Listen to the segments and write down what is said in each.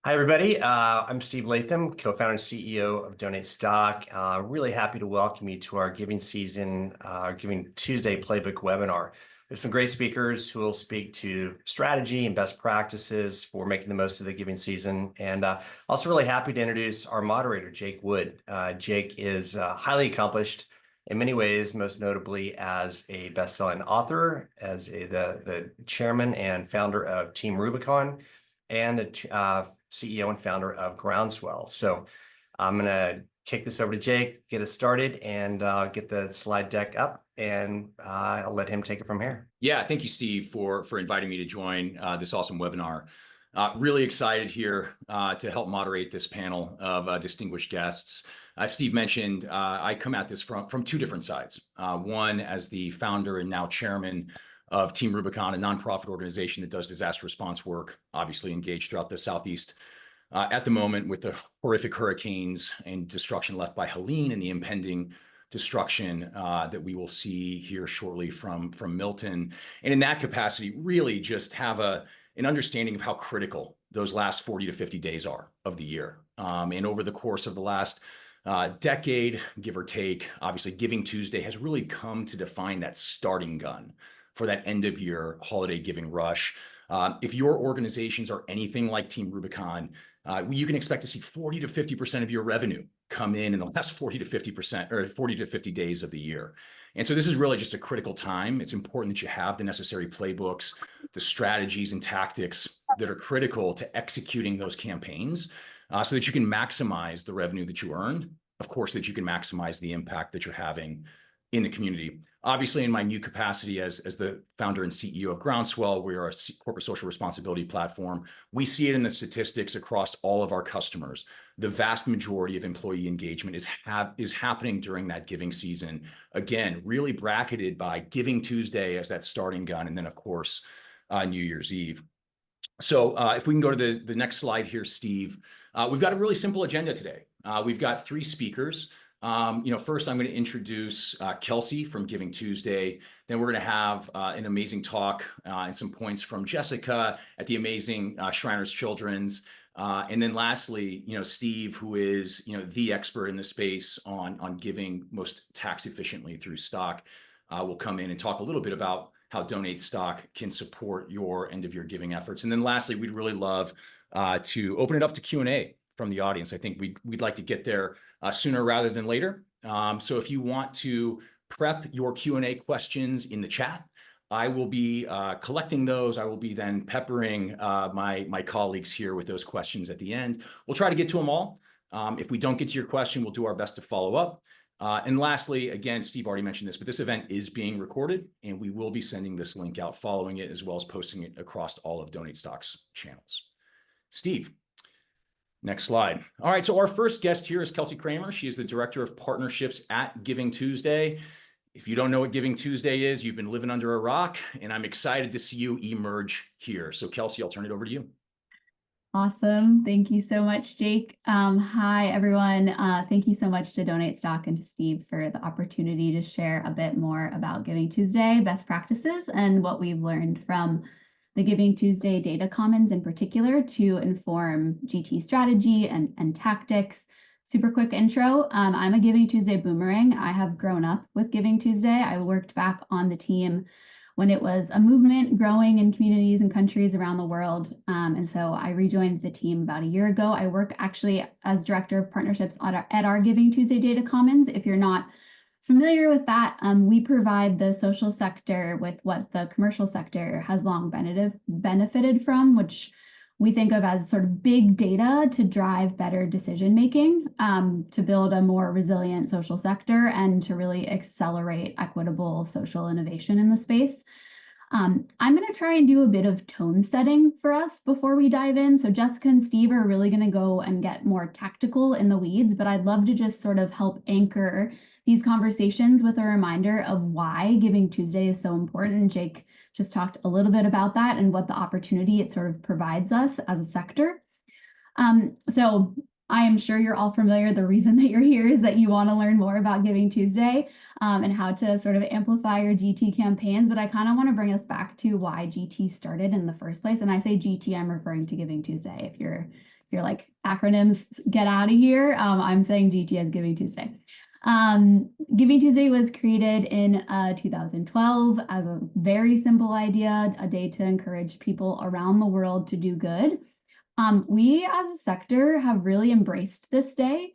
Hi, everybody. I'm Steve Latham, co-founder and CEO of Donate Stock. Really happy to welcome you to our Giving Season, Giving Tuesday Playbook webinar. There's some great speakers who will speak to strategy and best practices for making the most of the giving season. And also really happy to introduce our moderator, Jake Wood. Jake is highly accomplished in many ways, most notably as a best-selling author, as the chairman and founder of Team Rubicon, and the CEO and founder of Groundswell. So I'm going to kick this over to Jake, get us started, and get the slide deck up, and I'll let him take it from here. Yeah, thank you, Steve, for inviting me to join this awesome webinar. Really excited here to help moderate this panel of distinguished guests. Steve mentioned I come at this from two different sides. One, as the founder and now chairman of Team Rubicon, a nonprofit organization that does disaster response work, obviously engaged throughout the Southeast at the moment with the horrific hurricanes and destruction left by Helene and the impending destruction that we will see here shortly from Milton. And in that capacity, really just have an understanding of how critical those last 40 to 50 days are of the year. And over the course of the last decade, give or take, obviously Giving Tuesday has really come to define that starting gun for that end of year holiday giving rush. If your organizations are anything like Team Rubicon, you can expect to see 40 to 50% of your revenue come in the last 40 to 50% or 40 to 50 days of the year. And so this is really just a critical time. It's important that you have the necessary playbooks, the strategies and tactics that are critical to executing those campaigns so that you can maximize the revenue that you earned. Of course, that you can maximize the impact that you're having in the community. Obviously, in my new capacity as the founder and CEO of Groundswell, we are a corporate social responsibility platform. We see it in the statistics across all of our customers. The vast majority of employee engagement is happening during that giving season. Again, really bracketed by Giving Tuesday as that starting gun, and then of course, New Year's Eve. So if we can go to the next slide here, Steve, we've got a really simple agenda today. We've got three speakers. First I'm going to introduce Kelsey from Giving Tuesday. Then we're going to have an amazing talk and some points from Jessica at the amazing Shriners Children's. And then lastly, Steve, who is, the expert in the space on giving most tax efficiently through stock, will come in and talk a little bit about how Donate Stock can support your end of year giving efforts. And then lastly, we'd really love to open it up to Q&A from the audience. I think we'd like to get there sooner rather than later. So if you want to prep your Q&A questions in the chat, I will be collecting those. I will be then peppering my colleagues here with those questions at the end. We'll try to get to them all. If we don't get to your question, we'll do our best to follow up. And lastly, again, Steve already mentioned this, but this event is being recorded, and we will be sending this link out following it, as well as posting it across all of Donate Stock's channels. Steve. Next slide. All right, so our first guest here is Kelsey Kramer. She is the Director of Partnerships at Giving Tuesday. If you don't know what Giving Tuesday is, you've been living under a rock, and I'm excited to see you emerge here. So Kelsey, I'll turn it over to you. Awesome. Thank you so much, Jake. Hi, everyone. Thank you so much to Donate Stock and to Steve for the opportunity to share a bit more about Giving Tuesday best practices and what we've learned from the Giving Tuesday data commons in particular to inform GT strategy and tactics. Super quick intro. I'm a Giving Tuesday boomerang. I have grown up with Giving Tuesday. I worked back on the team when it was a movement growing in communities and countries around the world. And so I rejoined the team about a year ago. I work actually as Director of Partnerships at our Giving Tuesday data commons. If you're not familiar with that, we provide the social sector with what the commercial sector has long benefited from, which we think of as sort of big data to drive better decision making, to build a more resilient social sector and to really accelerate equitable social innovation in the space. I'm going to try and do a bit of tone setting for us before we dive in. So Jessica and Steve are really going to go and get more tactical in the weeds, but I'd love to just sort of help anchor these conversations with a reminder of why Giving Tuesday is so important. Jake just talked a little bit about that and what the opportunity it sort of provides us as a sector. So I am sure you're all familiar. The reason that you're here is that you want to learn more about Giving Tuesday and how to sort of amplify your GT campaigns. But I kind of want to bring us back to why GT started in the first place. And I say GT, I'm referring to Giving Tuesday. If you're if you're like acronyms, get out of here. I'm saying GT as Giving Tuesday. Giving Tuesday was created in 2012 as a very simple idea, a day to encourage people around the world to do good. We as a sector have really embraced this day.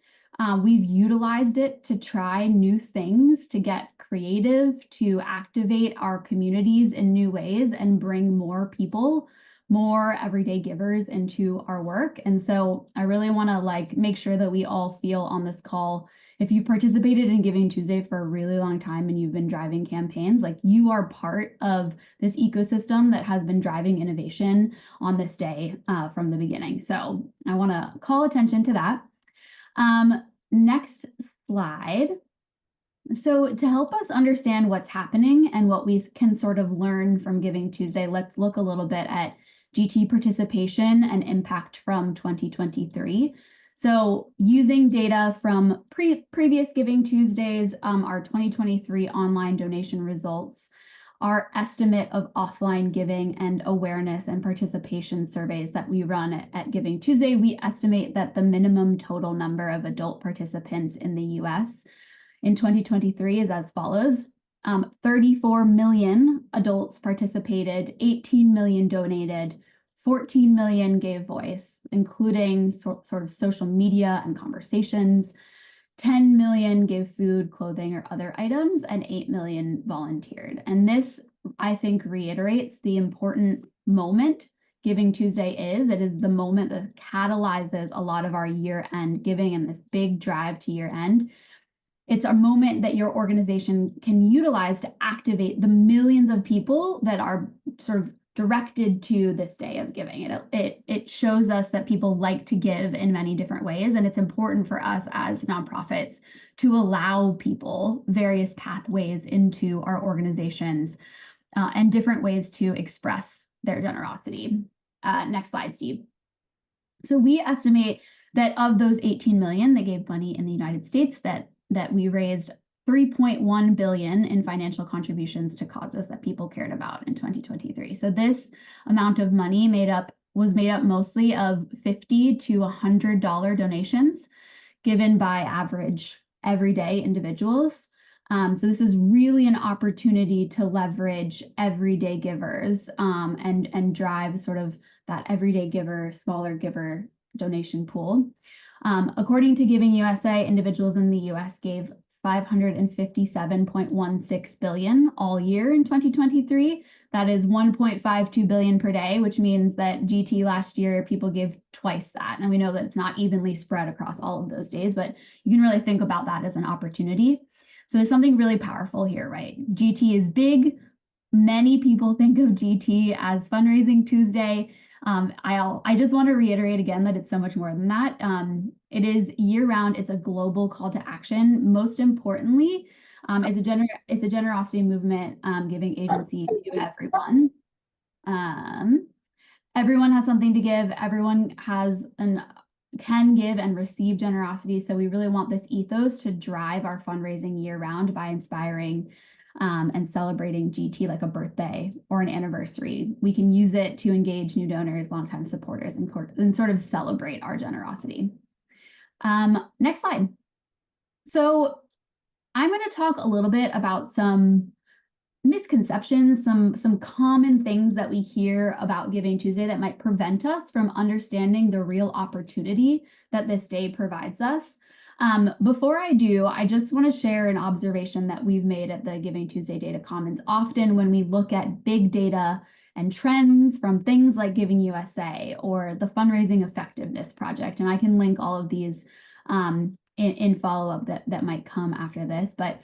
We've utilized it to try new things, to get creative, to activate our communities in new ways and bring more people, more everyday givers into our work. And so I really want to make sure that we all feel on this call, if you've participated in Giving Tuesday for a really long time and you've been driving campaigns, you are part of this ecosystem that has been driving innovation on this day from the beginning. So I want to call attention to that. Next slide. So to help us understand what's happening and what we can sort of learn from Giving Tuesday, let's look a little bit at GT participation and impact from 2023. So using data from previous Giving Tuesdays, our 2023 online donation results, our estimate of offline giving and awareness and participation surveys that we run at Giving Tuesday, we estimate that the minimum total number of adult participants in the US in 2023 is as follows. 34 million adults participated, 18 million donated, 14 million gave voice, including sort of social media and conversations. 10 million gave food, clothing, or other items, and 8 million volunteered. And this, I think, reiterates the important moment Giving Tuesday is. It is the moment that catalyzes a lot of our year-end giving and this big drive to year-end. It's a moment that your organization can utilize to activate the millions of people that are sort of directed to this day of giving. It shows us that people like to give in many different ways, and it's important for us as nonprofits to allow people various pathways into our organizations and different ways to express their generosity. Next slide, Steve. So we estimate that of those 18 million that gave money in the United States, that we raised 3.1 billion in financial contributions to causes that people cared about in 2023. So this amount of money was made up mostly of $50 to $100 donations given by average everyday individuals. So this is really an opportunity to leverage everyday givers and drive sort of that everyday giver, smaller giver donation pool. According to Giving USA, individuals in the US gave $557.16 billion all year in 2023. That is 1.52 billion per day, which means that GT last year, people gave twice that. And we know that it's not evenly spread across all of those days, but you can really think about that as an opportunity. So there's something really powerful here, right? GT is big. Many people think of GT as Fundraising Tuesday. I just want to reiterate again that it's so much more than that. It is year-round. It's a global call to action. Most importantly, it's a generosity movement giving agency to everyone. Everyone has something to give. Everyone can give and receive generosity. So we really want this ethos to drive our fundraising year-round by inspiring and celebrating GT like a birthday or an anniversary. We can use it to engage new donors, longtime supporters, and sort of celebrate our generosity. Next slide. So I'm going to talk a little bit about some misconceptions, some common things that we hear about Giving Tuesday that might prevent us from understanding the real opportunity that this day provides us. Before I do, I just want to share an observation that we've made at the Giving Tuesday Data Commons. Often when we look at big data and trends from things like Giving USA or the Fundraising Effectiveness Project, and I can link all of these in follow-up that might come after this, but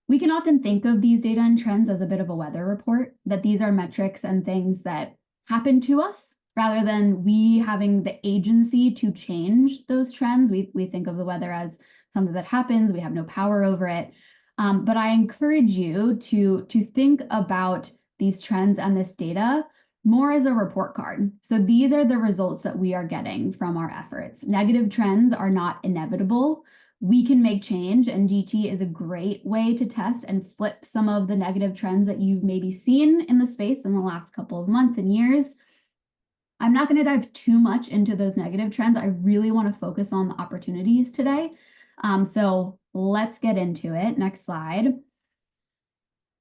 we can often think of these data and trends as a bit of a weather report, that these are metrics and things that happen to us rather than we having the agency to change those trends. We think of the weather as something that happens, we have no power over it. But I encourage you to think about these trends and this data more as a report card. So these are the results that we are getting from our efforts. Negative trends are not inevitable. We can make change, and GT is a great way to test and flip some of the negative trends that you've maybe seen in the space in the last couple of months and years. I'm not going to dive too much into those negative trends. I really want to focus on the opportunities today. So let's get into it. Next slide.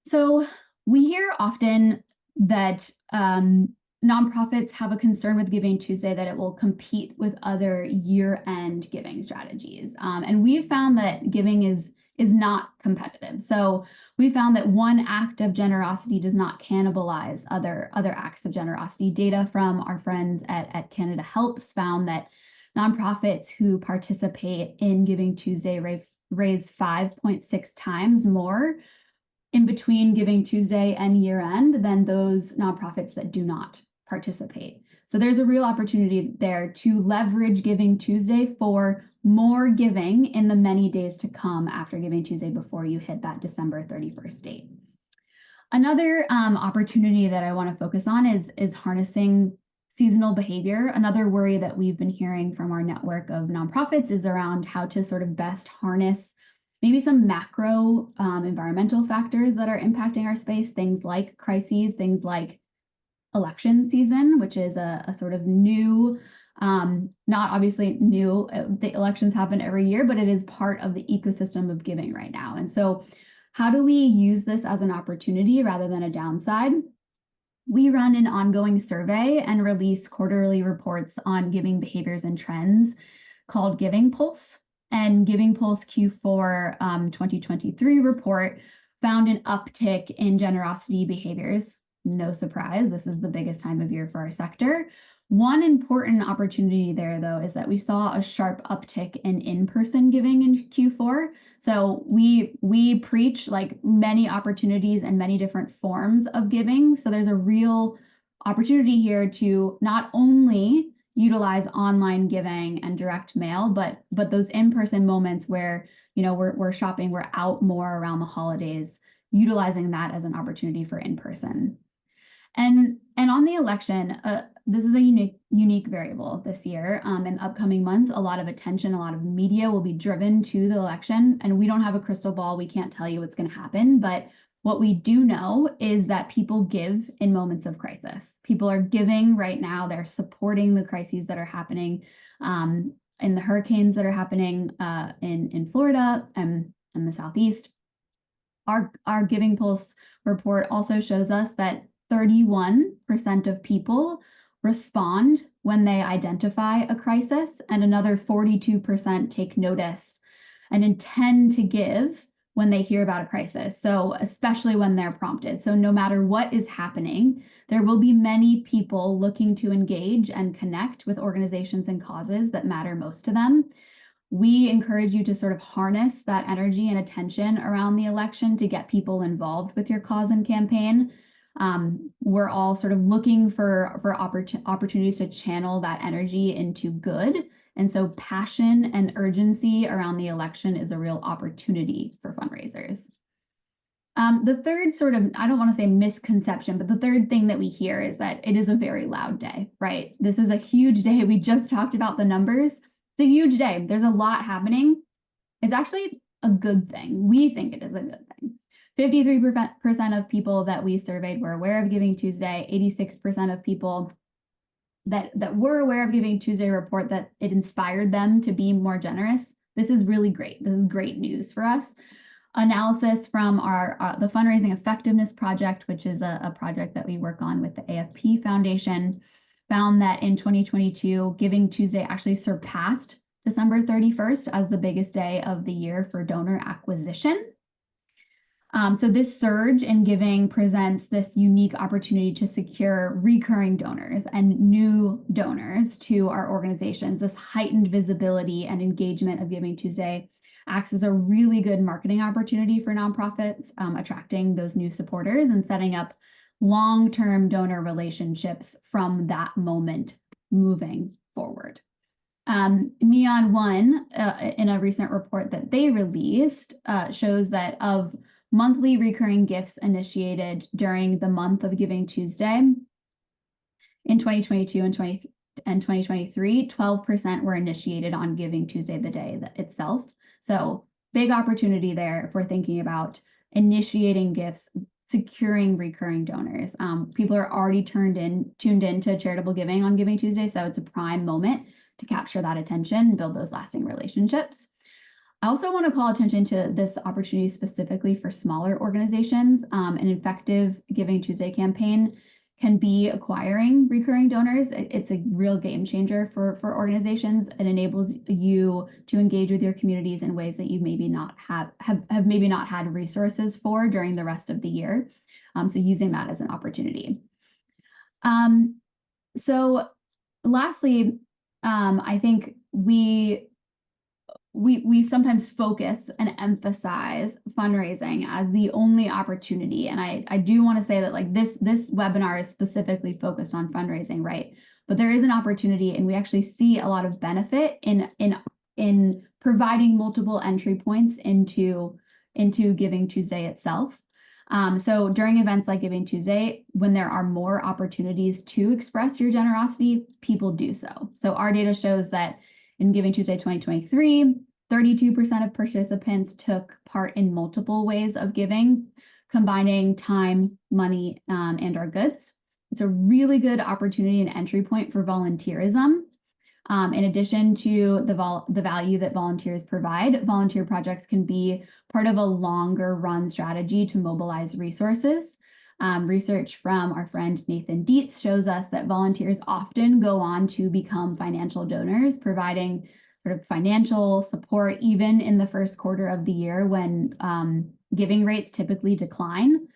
So we hear often that nonprofits have a concern with Giving Tuesday that it will compete with other year-end giving strategies. And we've found that giving is not competitive. So we found that one act of generosity does not cannibalize other acts of generosity. Data from our friends at Canada Helps found that nonprofits who participate in Giving Tuesday raise 5.6 times more in between Giving Tuesday and year end than those nonprofits that do not participate. So there's a real opportunity there to leverage Giving Tuesday for more giving in the many days to come after Giving Tuesday before you hit that December 31st date. Another opportunity that I want to focus on is harnessing seasonal behavior. Another worry that we've been hearing from our network of nonprofits is around how to sort of best harness maybe some macro environmental factors that are impacting our space, things like crises, things like election season, which is a sort of new, not obviously new, the elections happen every year, but it is part of the ecosystem of giving right now. And so how do we use this as an opportunity rather than a downside? We run an ongoing survey and release quarterly reports on giving behaviors and trends called Giving Pulse. And Giving Pulse Q4 2023 report found an uptick in generosity behaviors. No surprise, this is the biggest time of year for our sector. One important opportunity there, though, is that we saw a sharp uptick in in-person giving in Q4. So we preach like many opportunities and many different forms of giving. So there's a real opportunity here to not only utilize online giving and direct mail, but those in-person moments where, you know, we're shopping, we're out more around the holidays, utilizing that as an opportunity for in-person. And on the election, this is a unique variable this year. In upcoming months, a lot of attention, a lot of media will be driven to the election, and we don't have a crystal ball. We can't tell you what's going to happen, but what we do know is that people give in moments of crisis. People are giving right now. They're supporting the crises that are happening in the hurricanes that are happening in Florida and the Southeast. Our Giving Pulse report also shows us that 31% of people respond when they identify a crisis, and another 42% take notice and intend to give when they hear about a crisis. So especially when they're prompted. So no matter what is happening, there will be many people looking to engage and connect with organizations and causes that matter most to them. We encourage you to sort of harness that energy and attention around the election to get people involved with your cause and campaign. We're all sort of looking for opportunities to channel that energy into good. And so passion and urgency around the election is a real opportunity for fundraisers. The third sort of, I don't want to say misconception, but the third thing that we hear is that it is a very loud day, right? This is a huge day. We just talked about the numbers. It's a huge day. There's a lot happening. It's actually a good thing. We think it is a good thing. 53% of people that we surveyed were aware of Giving Tuesday. 86% of people that were aware of Giving Tuesday report that it inspired them to be more generous. This is really great. This is great news for us. Analysis from the Fundraising Effectiveness Project, which is a project that we work on with the AFP Foundation, found that in 2022, Giving Tuesday actually surpassed December 31st as the biggest day of the year for donor acquisition. So this surge in giving presents this unique opportunity to secure recurring donors and new donors to our organizations. This heightened visibility and engagement of Giving Tuesday acts as a really good marketing opportunity for nonprofits, attracting those new supporters and setting up long-term donor relationships from that moment moving forward. Neon One, in a recent report that they released, shows that of monthly recurring gifts initiated during the month of Giving Tuesday in 2022 and 2023, 12% were initiated on Giving Tuesday, the day itself. So big opportunity there if we're thinking about initiating gifts securing recurring donors. People are already tuned in to charitable giving on Giving Tuesday, so it's a prime moment to capture that attention and build those lasting relationships. I also want to call attention to this opportunity specifically for smaller organizations. An effective Giving Tuesday campaign can be acquiring recurring donors. It's a real game changer for organizations. It enables you to engage with your communities in ways that you maybe not have maybe not had resources for during the rest of the year. So using that as an opportunity. So lastly, I think we sometimes focus and emphasize fundraising as the only opportunity. And I do want to say that like this webinar is specifically focused on fundraising, right? But there is an opportunity, and we actually see a lot of benefit in providing multiple entry points into Giving Tuesday itself. So during events like Giving Tuesday, when there are more opportunities to express your generosity, people do so. So our data shows that in Giving Tuesday 2023, 32% of participants took part in multiple ways of giving, combining time, money, and/or goods. It's a really good opportunity and entry point for volunteerism. In addition to the value that volunteers provide, volunteer projects can be part of a longer run strategy to mobilize resources. Research from our friend Nathan Dietz shows us that volunteers often go on to become financial donors, providing sort of financial support even in the first quarter of the year when giving rates typically decline.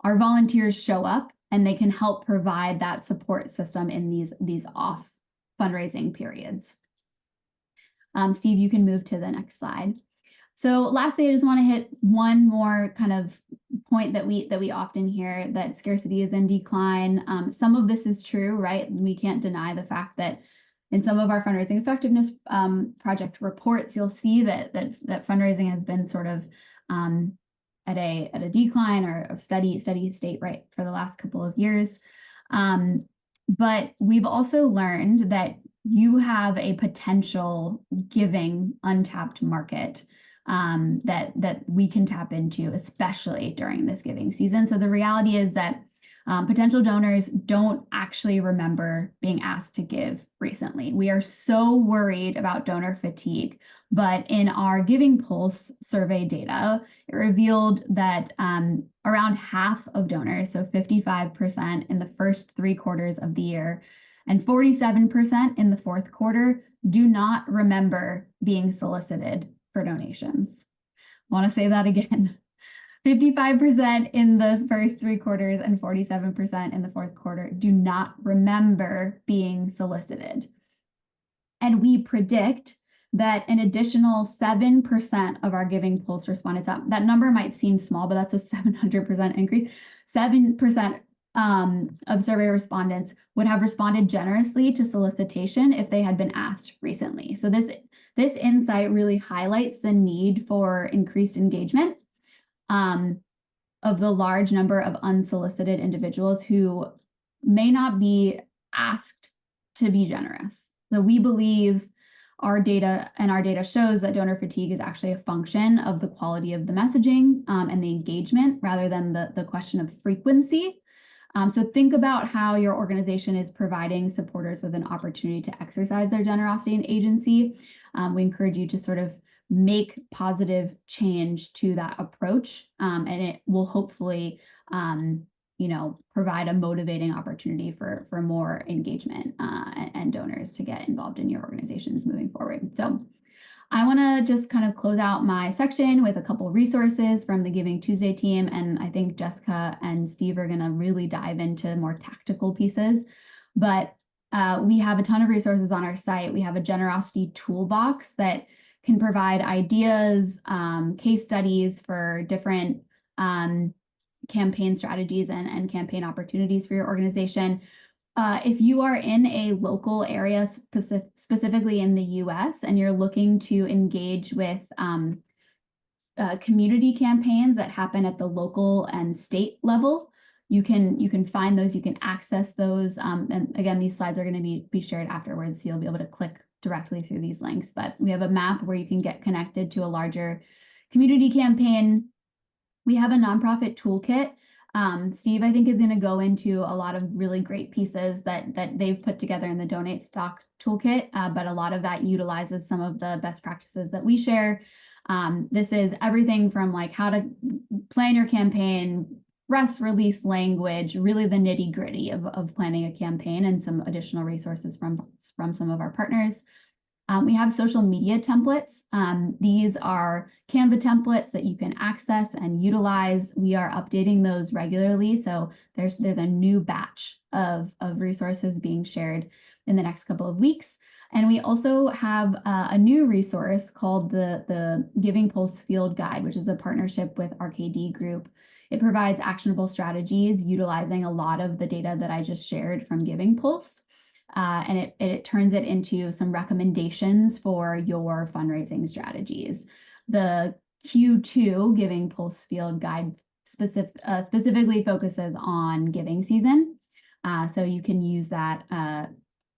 Our volunteers show up and they can help provide that support system in these off fundraising periods. Steve, you can move to the next slide. So lastly, I just want to hit one more kind of point that we often hear, that scarcity is in decline. Some of this is true, right? We can't deny the fact that in some of our fundraising effectiveness project reports, you'll see that fundraising has been sort of at a decline or a steady state, right, for the last couple of years. But we've also learned that you have a potential giving untapped market that we can tap into, especially during this giving season. So the reality is that potential donors don't actually remember being asked to give recently. We are so worried about donor fatigue, but in our Giving Pulse survey data, it revealed that around half of donors, so 55% in the first 3 quarters of the year, and 47% in the fourth quarter, do not remember being solicited for donations. I want to say that again. 55% in the first 3 quarters and 47% in the fourth quarter do not remember being solicited. And we predict that an additional 7% of our Giving Pulse respondents, that number might seem small, but that's a 700% increase. 7% of survey respondents would have responded generously to solicitation if they had been asked recently. So this insight really highlights the need for increased engagement of the large number of unsolicited individuals who may not be asked to be generous. So we believe our data shows that donor fatigue is actually a function of the quality of the messaging and the engagement rather than the question of frequency. So think about how your organization is providing supporters with an opportunity to exercise their generosity and agency. We encourage you to sort of make positive change to that approach, and it will hopefully, provide a motivating opportunity for more engagement and donors to get involved in your organizations moving forward. So I want to just kind of close out my section with a couple resources from the Giving Tuesday team, and I think Jessica and Steve are going to really dive into more tactical pieces. But we have a ton of resources on our site. We have a generosity toolbox that can provide ideas, case studies for different campaign strategies and campaign opportunities for your organization. If you are in a local area, specifically in the US, and you're looking to engage with community campaigns that happen at the local and state level, you can find those, you can access those. And again, these slides are going to be shared afterwards, so you'll be able to click directly through these links. But we have a map where you can get connected to a larger community campaign. We have a nonprofit toolkit Steve, I think, is going to go into a lot of really great pieces that they've put together in the Donate Stock Toolkit, but a lot of that utilizes some of the best practices that we share. This is everything from like how to plan your campaign, press release language, really the nitty gritty of planning a campaign, and some additional resources from some of our partners. We have social media templates. These are Canva templates that you can access and utilize. We are updating those regularly. So there's a new batch of resources being shared in the next couple of weeks. And we also have a new resource called the Giving Pulse Field Guide, which is a partnership with RKD Group. It provides actionable strategies utilizing a lot of the data that I just shared from Giving Pulse. And it turns it into some recommendations for your fundraising strategies. The Q2 Giving Pulse Field Guide specifically focuses on giving season. So you can use that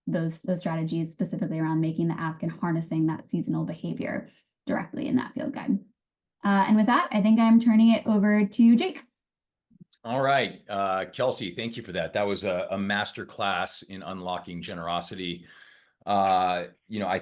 those strategies specifically around making the ask and harnessing that seasonal behavior directly in that field guide. And with that, I think I'm turning it over to Jake. All right, Kelsey, thank you for that. That was a master class in unlocking generosity. I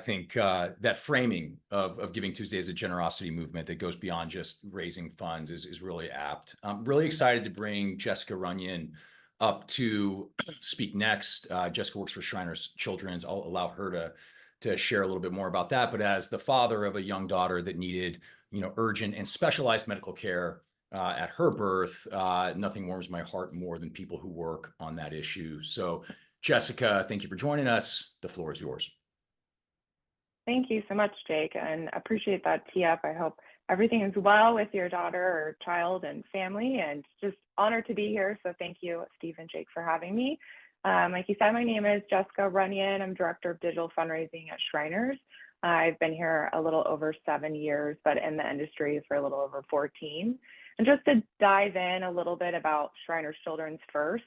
think that framing of Giving Tuesday as a generosity movement that goes beyond just raising funds is really apt. I'm really excited to bring Jessica Runyon up to speak next. Jessica works for Shriners Children's. I'll allow her to share a little bit more about that. But as the father of a young daughter that needed, urgent and specialized medical care at her birth, nothing warms my heart more than people who work on that issue. So Jessica, thank you for joining us. The floor is yours. Thank you so much, Jake, and appreciate that tee up. I hope everything is well with your daughter or child and family, and just honored to be here. So thank you, Steve and Jake, for having me. Like you said, my name is Jessica Runyon. I'm Director of Digital Fundraising at Shriners. I've been here a little over 7 years, but in the industry for a little over 14. And just to dive in a little bit about Shriners Children's first,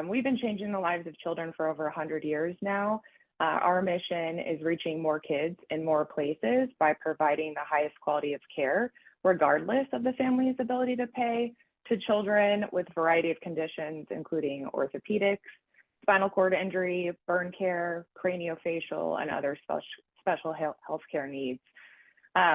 we've been changing the lives of children for over 100 years now. Our mission is reaching more kids in more places by providing the highest quality of care, regardless of the family's ability to pay, to children with a variety of conditions, including orthopedics, spinal cord injury, burn care, craniofacial, and other special healthcare needs.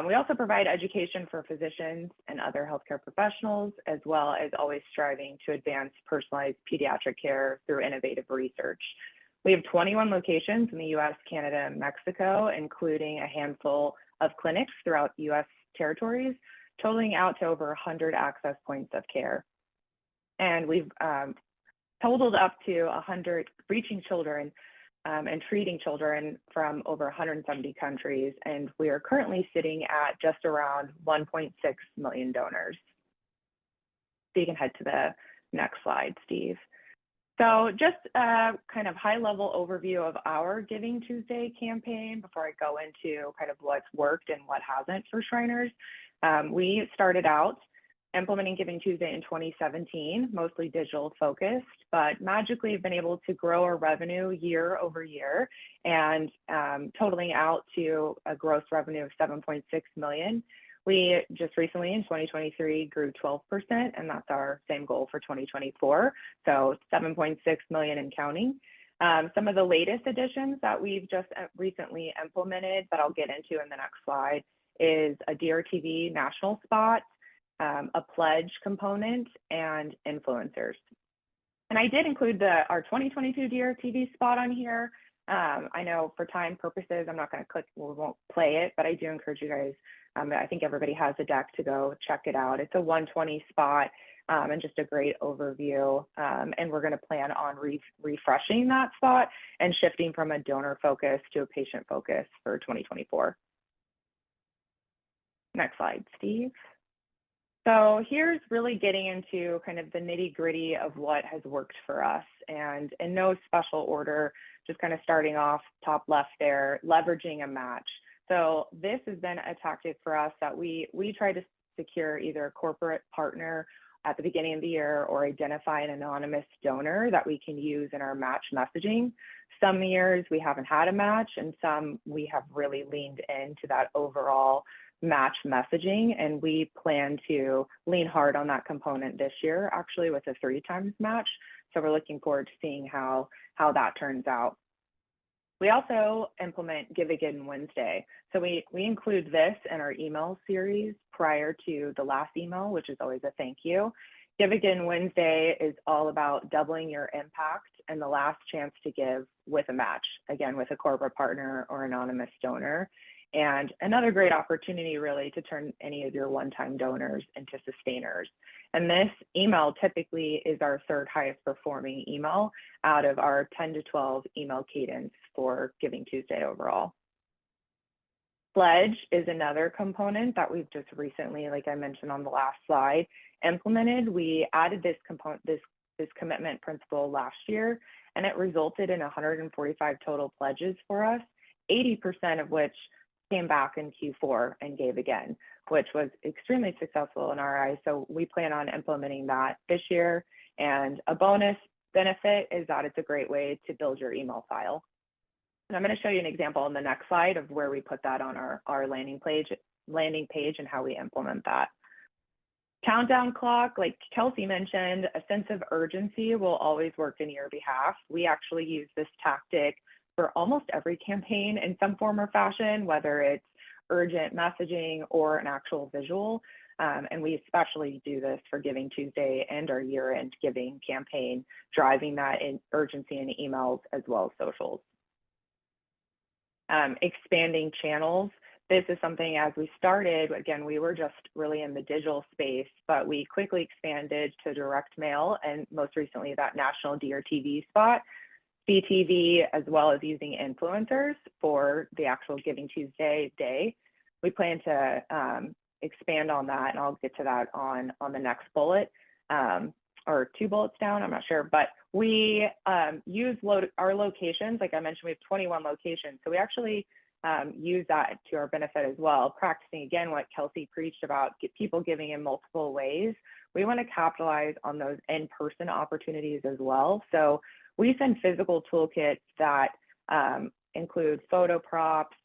We also provide education for physicians and other healthcare professionals, as well as always striving to advance personalized pediatric care through innovative research. We have 21 locations in the US, Canada, and Mexico, including a handful of clinics throughout US territories, totaling out to over 100 access points of care. And we've totaled up to 100 reaching children and treating children from over 170 countries. And we are currently sitting at just around 1.6 million donors. So you can head to the next slide, Steve. So just a kind of high-level overview of our Giving Tuesday campaign before I go into kind of what's worked and what hasn't for Shriners. We started out implementing Giving Tuesday in 2017, mostly digital focused, but magically have been able to grow our revenue year over year and totaling out to a gross revenue of 7.6 million. We just recently in 2023 grew 12%, and that's our same goal for 2024. So 7.6 million and counting. Some of the latest additions that we've just recently implemented that I'll get into in the next slide is a DRTV national spot, a pledge component, and influencers. And I did include our 2022 DRTV spot on here. I know for time purposes, I'm not going to click, we won't play it, but I do encourage you guys. I think everybody has a deck to go check it out. It's a 120 spot and just a great overview. And we're going to plan on refreshing that spot and shifting from a donor focus to a patient focus for 2024. Next slide, Steve. So here's really getting into kind of the nitty gritty of what has worked for us, and in no special order, just kind of starting off top left there, leveraging a match. So this has been a tactic for us that we try to secure either a corporate partner at the beginning of the year or identify an anonymous donor that we can use in our match messaging. Some years we haven't had a match, and some we have really leaned into that overall match messaging, and we plan to lean hard on that component this year, actually with a 3 times match. So we're looking forward to seeing how that turns out. We also implement Give Again Wednesday. So we include this in our email series prior to the last email, which is always a thank you. Give Again Wednesday is all about doubling your impact and the last chance to give with a match, again, with a corporate partner or anonymous donor. And another great opportunity really to turn any of your one-time donors into sustainers. And this email typically is our 3rd highest performing email out of our 10 to 12 email cadence for Giving Tuesday overall. Pledge is another component that we've just recently, like I mentioned on the last slide, implemented. We added this commitment principle last year, and it resulted in 145 total pledges for us, 80% of which came back in Q4 and gave again, which was extremely successful in our eyes. So we plan on implementing that this year. And a bonus benefit is that it's a great way to build your email file. And I'm going to show you an example on the next slide of where we put that on our landing page and how we implement that. Countdown clock, like Kelsey mentioned, a sense of urgency will always work in your behalf. We actually use this tactic for almost every campaign in some form or fashion, whether it's urgent messaging or an actual visual. And we especially do this for Giving Tuesday and our year-end giving campaign, driving that in urgency in emails as well as socials. Expanding channels. This is something as we started, again, we were just really in the digital space, but we quickly expanded to direct mail and most recently that national DRTV spot, CTV, as well as using influencers for the actual Giving Tuesday day. We plan to expand on that, and I'll get to that on the next bullet, or 2 bullets down, I'm not sure, but we use our locations. Like I mentioned, we have 21 locations, so we actually use that to our benefit as well, practicing again what Kelsey preached about, people giving in multiple ways. We want to capitalize on those in-person opportunities as well. So we send physical toolkits that include photo props,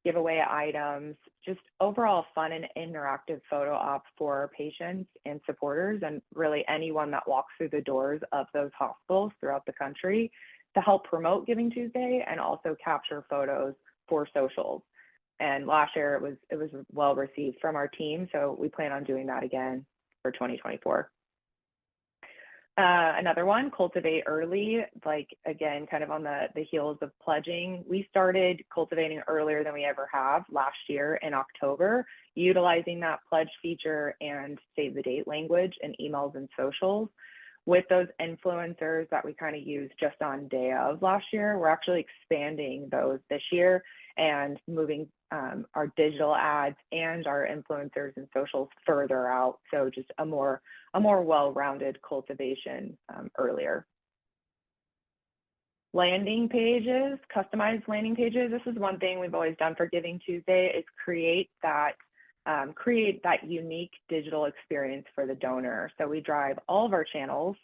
giveaway items, just overall fun and interactive photo ops for our patients and supporters, and really anyone that walks through the doors of those hospitals throughout the country to help promote Giving Tuesday and also capture photos for socials. And last year it was well received from our team, so we plan on doing that again for 2024. Another one, cultivate early, like again, kind of on the heels of pledging. We started cultivating earlier than we ever have last year in October, utilizing that pledge feature and save the date language in emails and socials. With those influencers that we kind of used just on day of last year, we're actually expanding those this year and moving our digital ads and our influencers and socials further out. So just a more well-rounded cultivation earlier. Landing pages, customized landing pages. This is one thing we've always done for Giving Tuesday is create that unique digital experience for the donor. So we drive all of our channels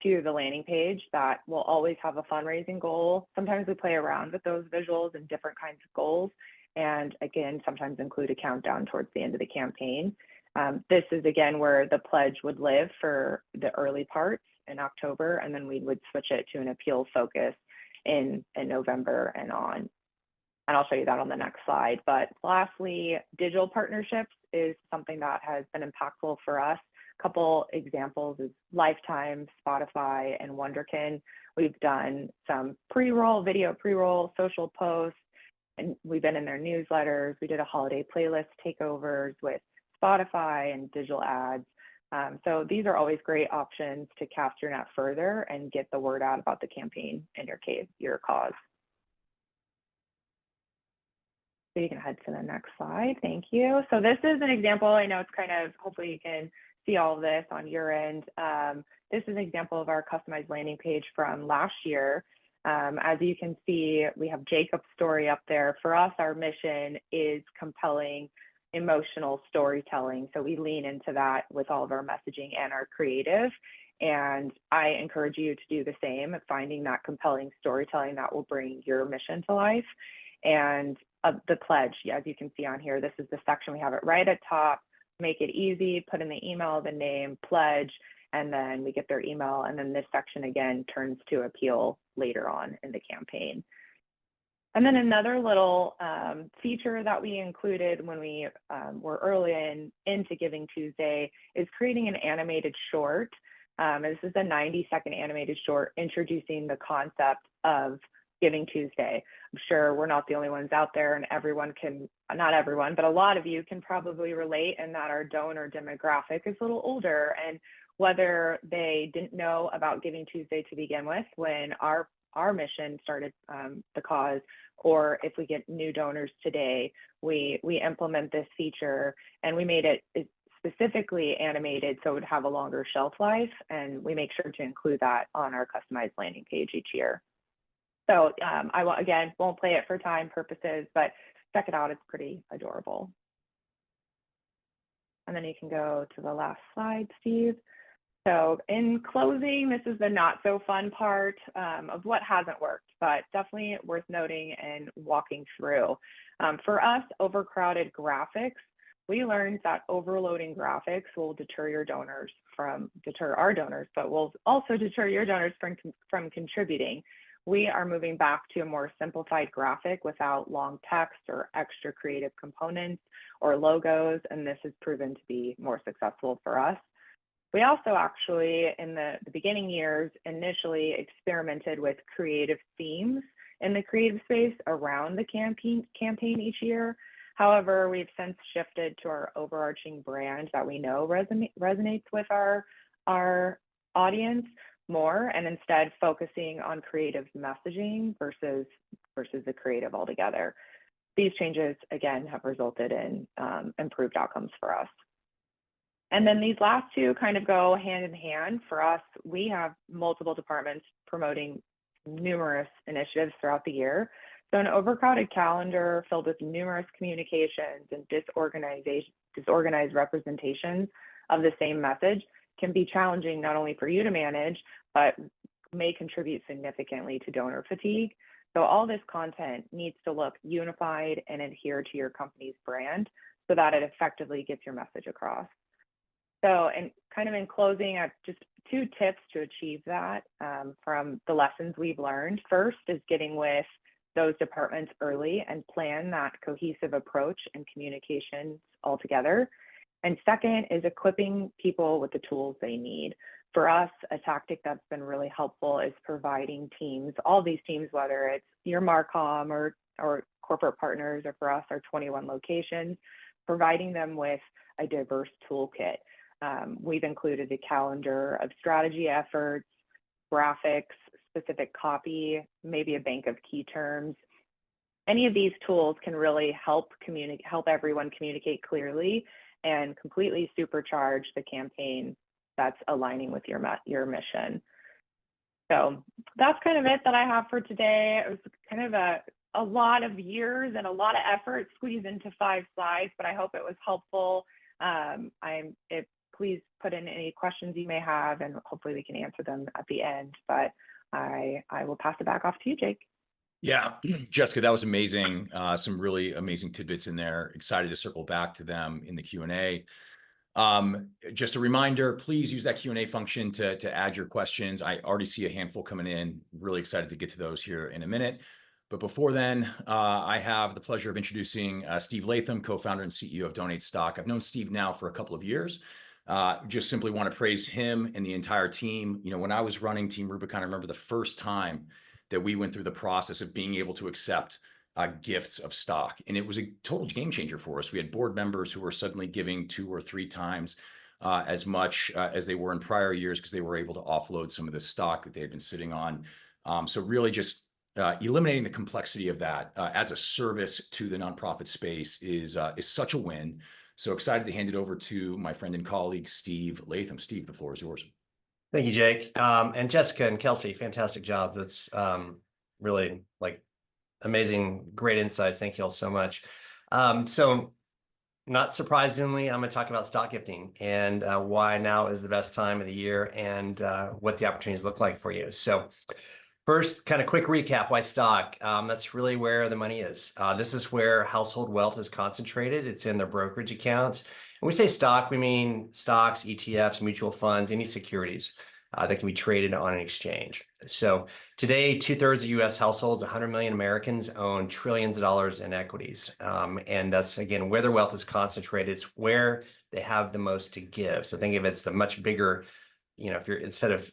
to the landing page that will always have a fundraising goal. Sometimes we play around with those visuals and different kinds of goals. And again, sometimes include a countdown towards the end of the campaign. This is again where the pledge would live for the early parts in October, and then we would switch it to an appeal focus in November and on. And I'll show you that on the next slide. But lastly, digital partnerships is something that has been impactful for us. A couple examples is Lifetime, Spotify, and Wonderkin. We've done some video pre-roll, social posts, and we've been in their newsletters. We did a holiday playlist takeovers with Spotify and digital ads. So these are always great options to cast your net further and get the word out about the campaign and your cause. So you can head to the next slide. Thank you. So this is an example. I know it's kind of, hopefully you can see all of this on your end. This is an example of our customized landing page from last year. As you can see, we have Jacob's story up there. For us, our mission is compelling, emotional storytelling. So we lean into that with all of our messaging and our creative. And I encourage you to do the same, finding that compelling storytelling that will bring your mission to life. And the pledge. Yeah, as you can see on here, this is the section. We have it right at top. Make it easy, put in the email, the name, pledge, and then we get their email. And then this section again turns to appeal later on in the campaign. And then another little feature that we included when we were early into Giving Tuesday is creating an animated short. This is a 90-second animated short introducing the concept of Giving Tuesday. I'm sure we're not the only ones out there, and everyone can, not everyone, but a lot of you can probably relate in that our donor demographic is a little older, and whether they didn't know about Giving Tuesday to begin with when our mission started the cause, or if we get new donors today, we implement this feature, and we made it specifically animated so it would have a longer shelf life, and we make sure to include that on our customized landing page each year. So again, won't play it for time purposes, but check it out. It's pretty adorable. And then you can go to the last slide, Steve. So in closing, this is the not so fun part of what hasn't worked, but definitely worth noting and walking through. For us, overcrowded graphics, we learned that overloading graphics will deter our donors, but will also deter your donors from contributing. We are moving back to a more simplified graphic without long text or extra creative components or logos, and this has proven to be more successful for us. We also actually, in the beginning years, initially experimented with creative themes in the creative space around the campaign each year. However, we've since shifted to our overarching brand that we know resonates with our audience more, and instead focusing on creative messaging versus the creative altogether. These changes, again, have resulted in improved outcomes for us. And then these last two kind of go hand in hand. For us, we have multiple departments promoting numerous initiatives throughout the year. So an overcrowded calendar filled with numerous communications and disorganized representations of the same message can be challenging not only for you to manage, but may contribute significantly to donor fatigue. So all this content needs to look unified and adhere to your company's brand so that it effectively gets your message across. So, and kind of in closing, I have just 2 tips to achieve that from the lessons we've learned. First is getting with those departments early and plan that cohesive approach and communications all together. And second is equipping people with the tools they need. For us, a tactic that's been really helpful is providing teams, all these teams, whether it's your Marcom or corporate partners, or for us, our 21 locations, providing them with a diverse toolkit. We've included a calendar of strategy efforts, graphics, specific copy, maybe a bank of key terms. Any of these tools can really help everyone communicate clearly and completely supercharge the campaign that's aligning with your mission. So that's kind of it that I have for today. It was kind of a lot of years and a lot of effort squeezed into 5 slides, but I hope it was helpful. Please put in any questions you may have, and hopefully we can answer them at the end. But I will pass it back off to you, Jake. Yeah, Jessica, that was amazing. Some really amazing tidbits in there. Excited to circle back to them in the Q&A. Just a reminder, please use that Q&A function to add your questions. I already see a handful coming in. Really excited to get to those here in a minute. But before then, I have the pleasure of introducing Steve Latham, co-founder and CEO of Donate Stock. I've known Steve now for a couple of years. Just simply want to praise him and the entire team. You know, when I was running Team Rubicon, I remember the first time that we went through the process of being able to accept gifts of stock. And it was a total game changer for us. We had board members who were suddenly giving 2 or 3 times as much as they were in prior years because they were able to offload some of the stock that they had been sitting on. So really just eliminating the complexity of that as a service to the nonprofit space is such a win. So excited to hand it over to my friend and colleague, Steve Latham. Steve, the floor is yours. Thank you, Jake. And Jessica and Kelsey, fantastic jobs. It's really like amazing, great insights. Thank you all so much. So not surprisingly, I'm going to talk about stock gifting and why now is the best time of the year and what the opportunities look like for you. So First, kind of quick recap, why stock? That's really where the money is. This is where household wealth is concentrated. It's in their brokerage accounts. When we say stock, we mean stocks, ETFs, mutual funds, any securities that can be traded on an exchange. So today, 2/3 of US households, 100 million Americans own trillions of dollars in equities. And that's, again, where their wealth is concentrated. It's where they have the most to give. So think of it's the much bigger, if you're instead of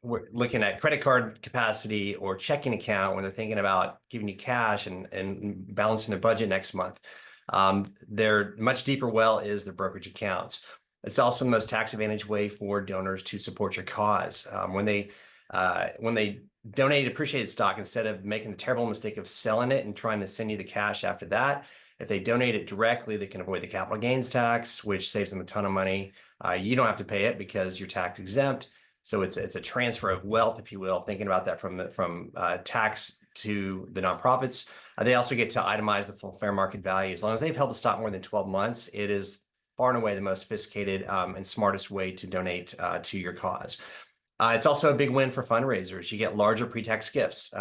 we're looking at credit card capacity or checking account when they're thinking about giving you cash and balancing their budget next month. Their much deeper well is the brokerage accounts. It's also the most tax advantage way for donors to support your cause. When they donate appreciated stock, instead of making the terrible mistake of selling it and trying to send you the cash after that, if they donate it directly, they can avoid the capital gains tax, which saves them a ton of money. You don't have to pay it because you're tax exempt. So it's a transfer of wealth, if you will, thinking about that from tax to the nonprofits. They also get to itemize the full fair market value. As long as they've held the stock more than 12 months, it is far and away the most sophisticated and smartest way to donate to your cause. It's also a big win for fundraisers. You get larger pre-tax gifts.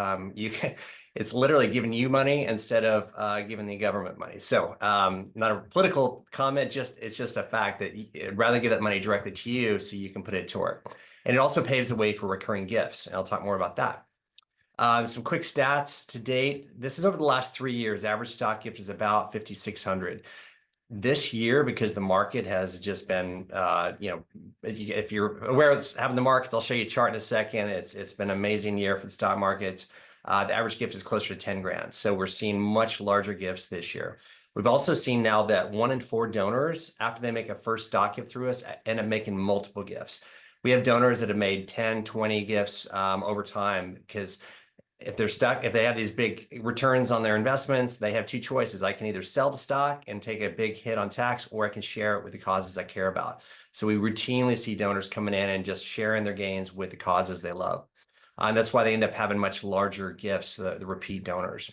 It's literally giving you money instead of giving the government money. So not a political comment, it's just a fact that you'd rather give that money directly to you so you can put it to work. And it also paves the way for recurring gifts. And I'll talk more about that. Some quick stats to date. This is over the last 3 years. Average stock gift is about 5,600. This year, because the market has just been, if you're aware of what's happening in the markets, I'll show you a chart in a second. It's been an amazing year for the stock markets. The average gift is closer to 10 grand. So we're seeing much larger gifts this year. We've also seen now that 1 in 4 donors, after they make a first stock gift through us, end up making multiple gifts. We have donors that have made 10, 20 gifts over time because if they have these big returns on their investments, they have 2 choices. I can either sell the stock and take a big hit on tax, or I can share it with the causes I care about. So we routinely see donors coming in and just sharing their gains with the causes they love. And that's why they end up having much larger gifts, the repeat donors.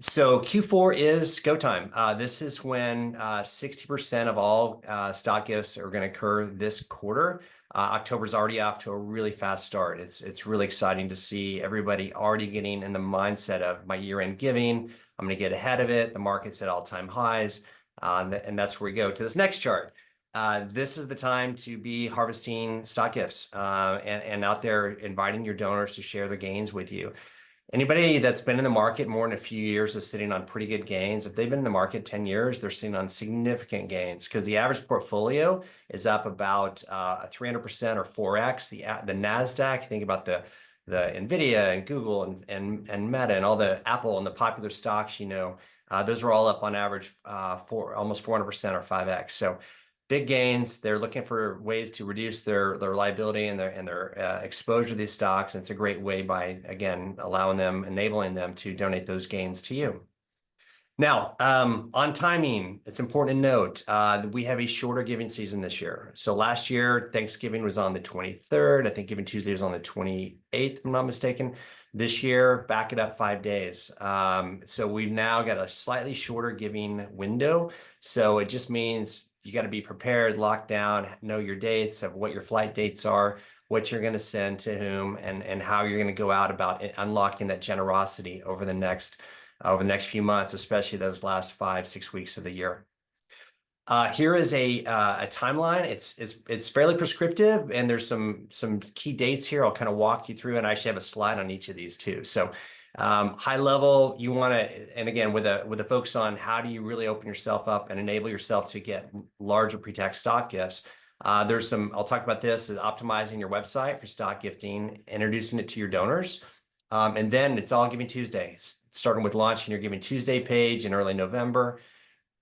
So Q4 is go time. This is when 60% of all stock gifts are going to occur this quarter. October's already off to a really fast start. It's really exciting to see everybody already getting in the mindset of my year-end giving. I'm going to get ahead of it. The market's at all-time highs, and that's where we go to this next chart. This is the time to be harvesting stock gifts and out there inviting your donors to share their gains with you. Anybody that's been in the market more than a few years is sitting on pretty good gains. If they've been in the market 10 years, they're sitting on significant gains because the average portfolio is up about 300% or 4x. The NASDAQ, think about the NVIDIA and Google and Meta and all the Apple and the popular stocks, those are all up on average for almost 400% or 5x. So big gains. They're looking for ways to reduce their liability and their exposure to these stocks. And it's a great way by, again, enabling them to donate those gains to you. Now, on timing, it's important to note that we have a shorter giving season this year. So last year, Thanksgiving was on the 23rd. I think Giving Tuesday was on the 28th, if I'm not mistaken. This year, back it up 5 days. So we've now got a slightly shorter giving window. So it just means you got to be prepared, lock down, know your dates of what your flight dates are, what you're going to send to whom, and how you're going to go out about unlocking that generosity over the next few months, especially those last 5-6 weeks of the year. Here is a timeline. It's fairly prescriptive, and there's some key dates here. I'll kind of walk you through, and I actually have a slide on each of these too. So high level, you want to, and again, with a focus on how do you really open yourself up and enable yourself to get larger pre-tax stock gifts. I'll talk about this, is optimizing your website for stock gifting, introducing it to your donors. And then it's all Giving Tuesday, starting with launching your Giving Tuesday page in early November,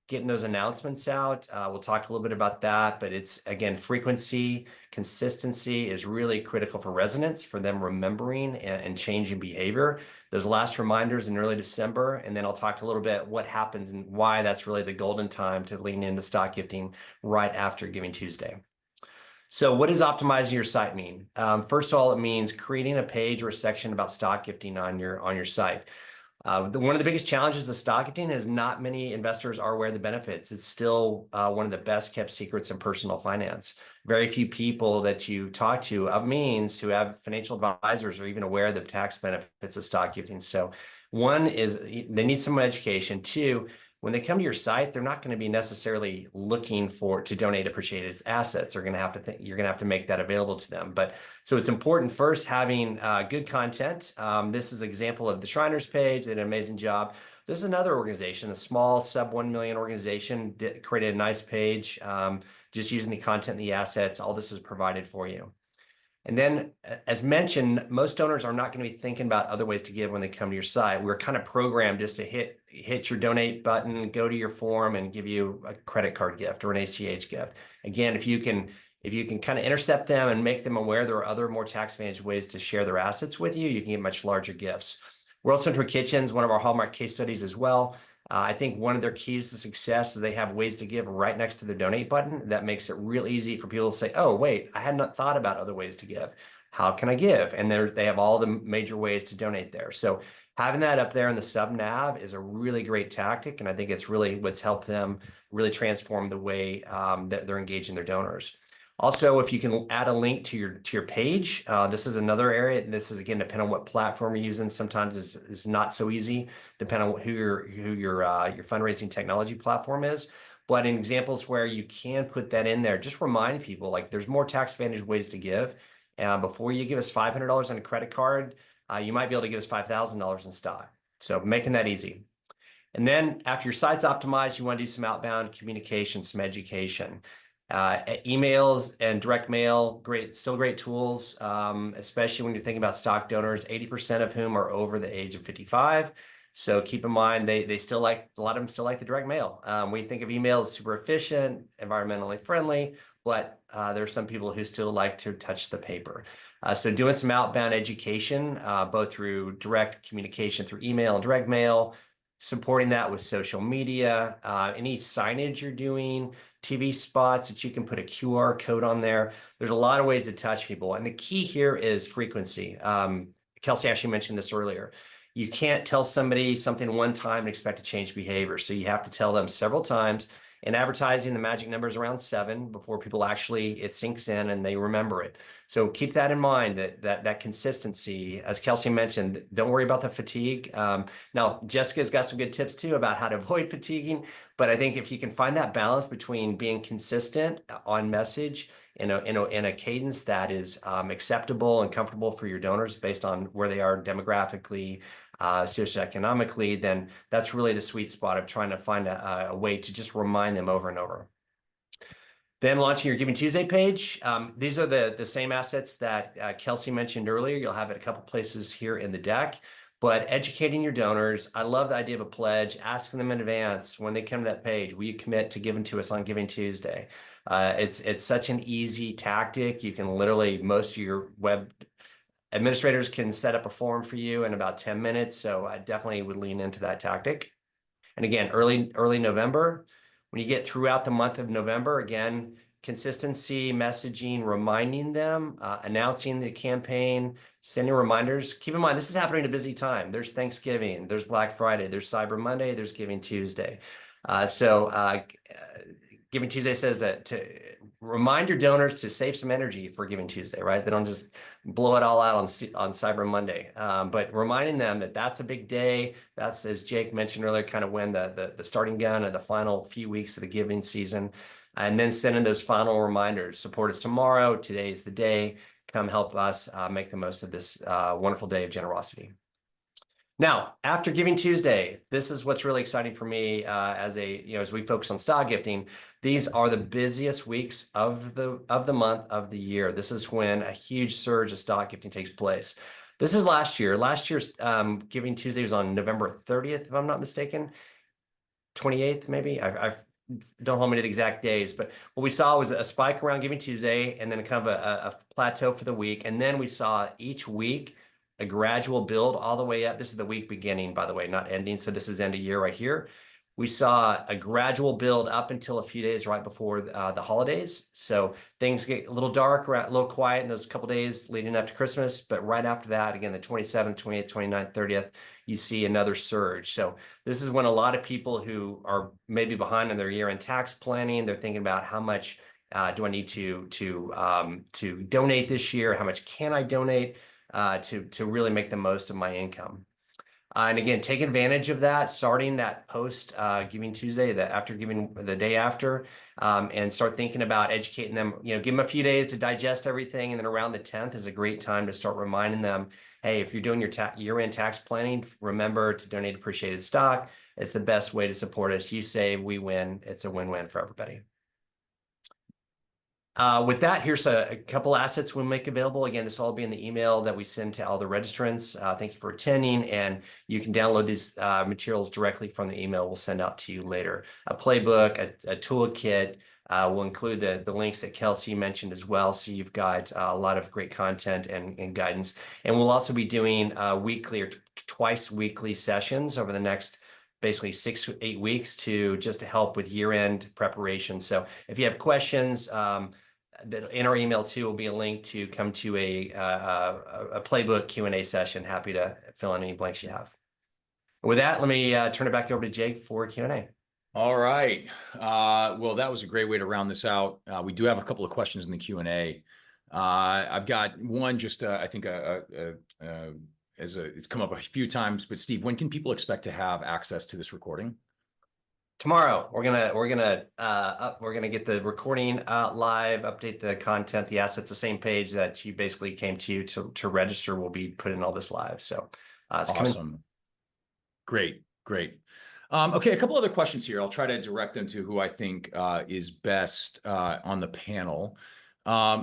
getting those announcements out. We'll talk a little bit about that, but it's, again, frequency, consistency is really critical for residents, for them remembering and changing behavior. Those last reminders in early December, and then I'll talk a little bit what happens and why that's really the golden time to lean into stock gifting right after Giving Tuesday. So what does optimizing your site mean? First of all, it means creating a page or a section about stock gifting on your site. One of the biggest challenges of stock gifting is not many investors are aware of the benefits. It's still one of the best kept secrets in personal finance. Very few people that you talk to of means who have financial advisors are even aware of the tax benefits of stock gifting. So one is they need some education. Two, when they come to your site, they're not going to be necessarily looking to donate appreciated assets. They're going to have to you're going to have to make that available to them. But so it's important first having good content. This is an example of the Shriners page. They did an amazing job. This is another organization, a small sub 1 million organization, created a nice page, just using the content and the assets. All this is provided for you. And then, as mentioned, most donors are not going to be thinking about other ways to give when they come to your site. We're kind of programmed just to hit your donate button, go to your form, and give you a credit card gift or an ACH gift. Again, if you can kind of intercept them and make them aware there are other more tax-advantaged ways to share their assets with you, you can get much larger gifts. World Central Kitchen's one of our hallmark case studies as well. I think one of their keys to success is they have ways to give right next to the donate button. That makes it real easy for people to say, oh, wait, I had not thought about other ways to give. How can I give? And they have all the major ways to donate there. So having that up there in the sub nav is a really great tactic. And I think it's really what's helped them really transform the way that they're engaging their donors. Also, if you can add a link to your page, this is another area. And this is, again, depending on what platform you're using. Sometimes is not so easy, depending on who your fundraising technology platform is. But in examples where you can put that in there, just remind people like there's more tax advantage ways to give. Before you give us $500 on a credit card, you might be able to give us $5,000 in stock. So making that easy. And then after your site's optimized, you want to do some outbound communication, some education. Emails and direct mail, still great tools, especially when you're thinking about stock donors, 80% of whom are over the age of 55. So keep in mind, they still like, a lot of them still like the direct mail. We think of email as super efficient, environmentally friendly, but there are some people who still like to touch the paper. So doing some outbound education, both through direct communication through email and direct mail, supporting that with social media, any signage you're doing, TV spots that you can put a QR code on there. There's a lot of ways to touch people. And the key here is frequency. Kelsey actually mentioned this earlier. You can't tell somebody something one time and expect to change behavior. So you have to tell them several times. In advertising, the magic number is around 7 before people actually, it sinks in and they remember it. So keep that in mind, that consistency. As Kelsey mentioned, don't worry about the fatigue. Now, Jessica's got some good tips too about how to avoid fatiguing. But I think if you can find that balance between being consistent on message in a cadence that is acceptable and comfortable for your donors based on where they are demographically, socioeconomically, then that's really the sweet spot of trying to find a way to just remind them over and over. Then launching your Giving Tuesday page. These are the same assets that Kelsey mentioned earlier. You'll have it a couple places here in the deck. But educating your donors, I love the idea of a pledge, asking them in advance when they come to that page, will you commit to giving to us on Giving Tuesday? It's such an easy tactic. You can literally, most of your web administrators can set up a form for you in about 10 minutes. So I definitely would lean into that tactic. And again, early November, when you get throughout the month of November, again, consistency, messaging, reminding them, announcing the campaign, sending reminders. Keep in mind, this is happening at a busy time. There's Thanksgiving, there's Black Friday, there's Cyber Monday, there's Giving Tuesday. Giving Tuesday says that to remind your donors to save some energy for Giving Tuesday, right? They don't just blow it all out on Cyber Monday, but reminding them that that's a big day. That's, as Jake mentioned earlier, kind of when the starting gun of the final few weeks of the giving season, and then sending those final reminders. Support us tomorrow. Today is the day. Come help us make the most of this wonderful day of generosity. Now, after Giving Tuesday, this is what's really exciting for me as we focus on stock gifting. These are the busiest weeks of the month of the year. This is when a huge surge of stock gifting takes place. This is last year. Last year's Giving Tuesday was on November 30th, if I'm not mistaken. 28th, maybe. I don't hold me to the exact days, but what we saw was a spike around Giving Tuesday and then kind of a plateau for the week. And then we saw each week a gradual build all the way up. This is the week beginning, by the way, not ending. So this is end of year right here. We saw a gradual build up until a few days right before the holidays. So things get a little dark, a little quiet in those couple days leading up to Christmas. But right after that, again, the 27th, 28th, 29th, 30th, you see another surge. So this is when a lot of people who are maybe behind on their year-end tax planning, they're thinking about how much do I need to donate this year? How much can I donate to really make the most of my income? And again, take advantage of that, starting that post Giving Tuesday, the after giving the day after, and start thinking about educating them. Give them a few days to digest everything, and then around the 10th is a great time to start reminding them, hey, if you're doing your year-end tax planning, remember to donate appreciated stock. It's the best way to support us. You save, we win. It's a win-win for everybody. With that, here's a couple assets we'll make available. Again, this will all be in the email that we send to all the registrants. Thank you for attending, and you can download these materials directly from the email we'll send out to you later. A playbook, a toolkit. We'll include the links that Kelsey mentioned as well, so you've got a lot of great content and guidance. And we'll also be doing weekly or twice weekly sessions over the next basically 6 to 8 weeks to help with year-end preparation. So if you have questions, in our email too will be a link to come to a playbook Q&A session. Happy to fill in any blanks you have. With that, let me turn it back over to Jake for Q&A. All right. Well, that was a great way to round this out. We do have a couple of questions in the Q&A. I've got one just I think it's come up a few times, but Steve, when can people expect to have access to this recording? Tomorrow, we're gonna get the recording live, update the content, the assets, the same page that you basically came to register. We'll be putting all this live. So it's awesome. coming. Great. Okay, a couple other questions here. I'll try to direct them to who I think is best on the panel.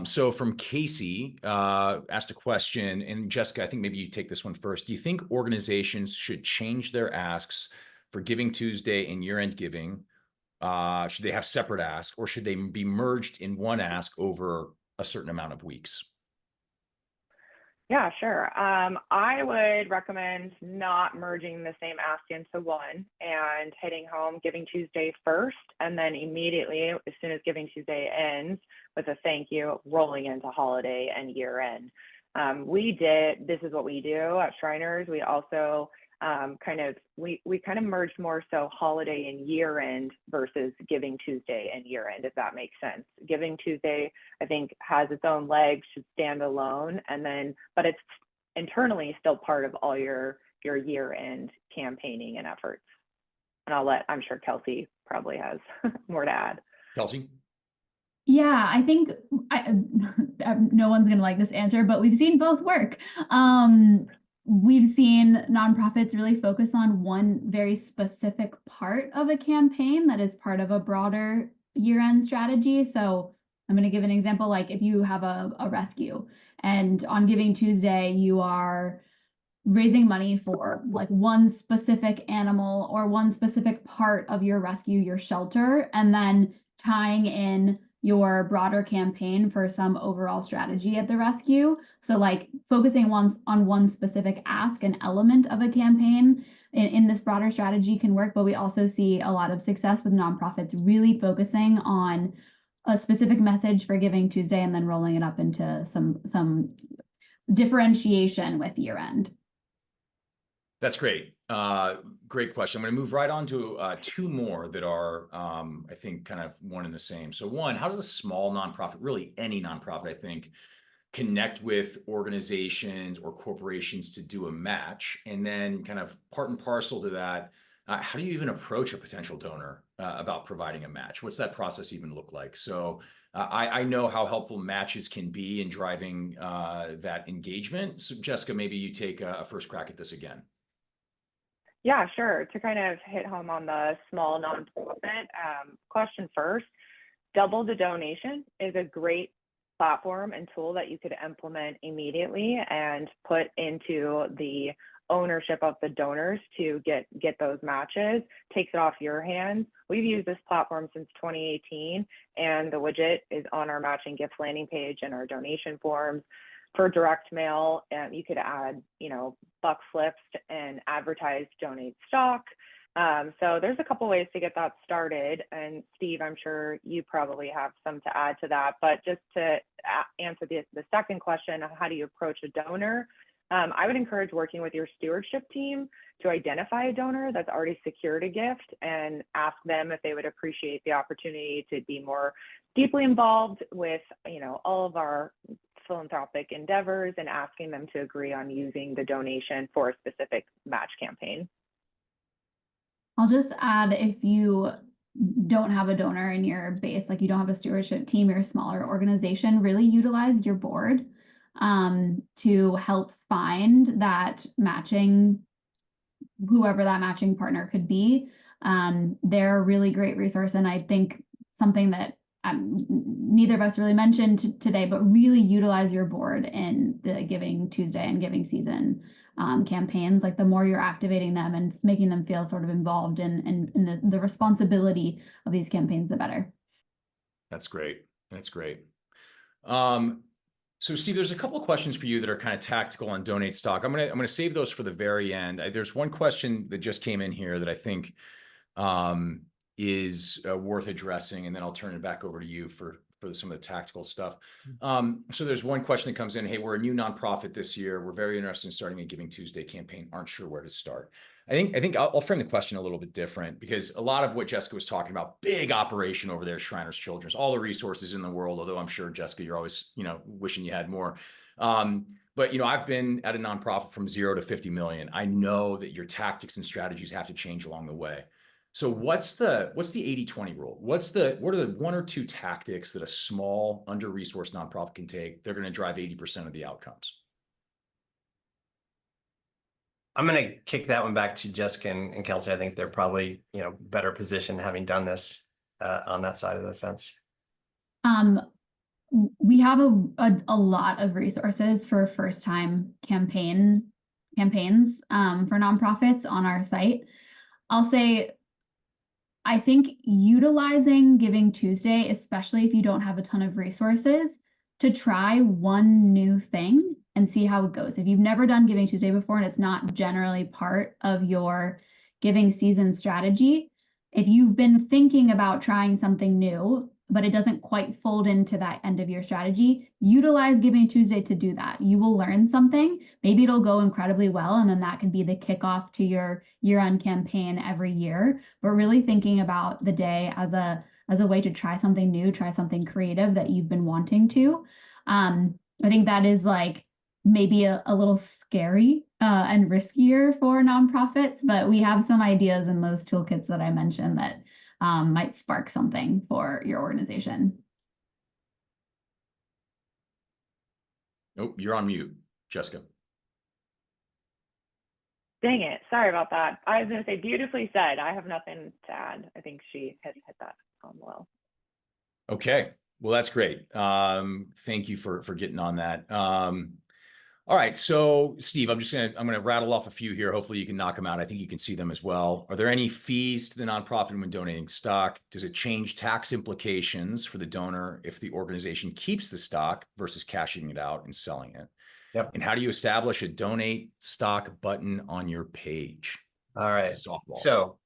So from Casey, asked a question, and Jessica, I think maybe you take this one first. Do you think organizations should change their asks for Giving Tuesday and year-end giving? Should they have separate asks, or should they be merged in one ask over a certain amount of weeks? Yeah, sure. I would recommend not merging the same ask into one and hitting home Giving Tuesday first, and then immediately, as soon as Giving Tuesday ends, with a thank you, rolling into holiday and year end. This is what we do at Shriners. We also we kind of merged more so holiday and year end versus Giving Tuesday and year end, if that makes sense. Giving Tuesday, I think, has its own legs, should stand alone, but it's internally still part of all your year end campaigning and efforts. And I'm sure Kelsey probably has more to add. Kelsey? Yeah, I think no one's going to like this answer, but we've seen both work. We've seen nonprofits really focus on one very specific part of a campaign that is part of a broader year-end strategy. So I'm going to give an example, like if you have a rescue and on Giving Tuesday, you are raising money for like one specific animal or one specific part of your rescue, your shelter, and then tying in your broader campaign for some overall strategy at the rescue. So like focusing on one specific ask and element of a campaign in this broader strategy can work, but we also see a lot of success with nonprofits really focusing on a specific message for Giving Tuesday and then rolling it up into some differentiation with year end. That's great. Great question. I'm going to move right on to two more that are, I think, kind of one and the same. So one, how does a small nonprofit, really any nonprofit, I think, connect with organizations or corporations to do a match? And then kind of part and parcel to that, how do you even approach a potential donor about providing a match? What's that process even look like? So I know how helpful matches can be in driving that engagement. So Jessica, maybe you take a first crack at this again. Yeah, sure. To kind of hit home on the small nonprofit question first, Double the Donation is a great platform and tool that you could implement immediately and put into the ownership of the donors to get those matches. Takes it off your hands. We've used this platform since 2018, and the widget is on our matching gifts landing page and our donation forms. For direct mail, you could add, buck slips and advertise donate stock. So there's a couple ways to get that started. And Steve, I'm sure you probably have some to add to that. But just to answer the second question, how do you approach a donor? I would encourage working with your stewardship team to identify a donor that's already secured a gift and ask them if they would appreciate the opportunity to be more deeply involved with, all of our philanthropic endeavors, and asking them to agree on using the donation for a specific match campaign. I'll just add, if you don't have a donor in your base, like you don't have a stewardship team, you're a smaller organization, really utilize your board to help find that matching, whoever that matching partner could be. They're a really great resource. And I think something that neither of us really mentioned today, but really utilize your board in the Giving Tuesday and Giving Season campaigns. Like the more you're activating them and making them feel sort of involved in the responsibility of these campaigns, the better. That's great. That's great. So Steve, there's a couple of questions for you that are kind of tactical on Donate Stock. I'm gonna save those for the very end. There's one question that just came in here that I think is worth addressing, and then I'll turn it back over to you for some of the tactical stuff. So there's one question that comes in. Hey, we're a new nonprofit this year. We're very interested in starting a Giving Tuesday campaign. Aren't sure where to start. I think I'll frame the question a little bit different, because a lot of what Jessica was talking about, big operation over there, Shriners Children's, all the resources in the world, although I'm sure, Jessica, you're always, wishing you had more. But, I've been at a nonprofit from 0 to 50 million. I know that your tactics and strategies have to change along the way. So what's the 80-20 rule? What are the 1 or 2 tactics that a small, under-resourced nonprofit can take? They're going to drive 80% of the outcomes. I'm going to kick that one back to Jessica and Kelsey. I think they're probably, better positioned having done this on that side of the fence. We have a lot of resources for first-time campaigns for nonprofits on our site. I'll say, I think utilizing Giving Tuesday, especially if you don't have a ton of resources, to try one new thing and see how it goes. If you've never done Giving Tuesday before and it's not generally part of your giving season strategy, if you've been thinking about trying something new, but it doesn't quite fold into that end of your strategy, utilize Giving Tuesday to do that. You will learn something. Maybe it'll go incredibly well, and then that can be the kickoff to your year-end campaign every year. But really thinking about the day as a way to try something new, try something creative that you've been wanting to. I think that is like maybe a little scary and riskier for nonprofits, but we have some ideas in those toolkits that I mentioned that might spark something for your organization. Oh, you're on mute, Jessica. Dang it. Sorry about that. I was going to say, beautifully said. I have nothing to add. I think she has hit that on well. Okay. Well, that's great. Thank you for getting on that. All right. So Steve, I'm going to rattle off a few here. Hopefully you can knock them out. I think you can see them as well. Are there any fees to the nonprofit when donating stock? Does it change tax implications for the donor if the organization keeps the stock versus cashing it out and selling it? Yep. And how do you establish a donate stock button on your page? All right. It's a softball. So,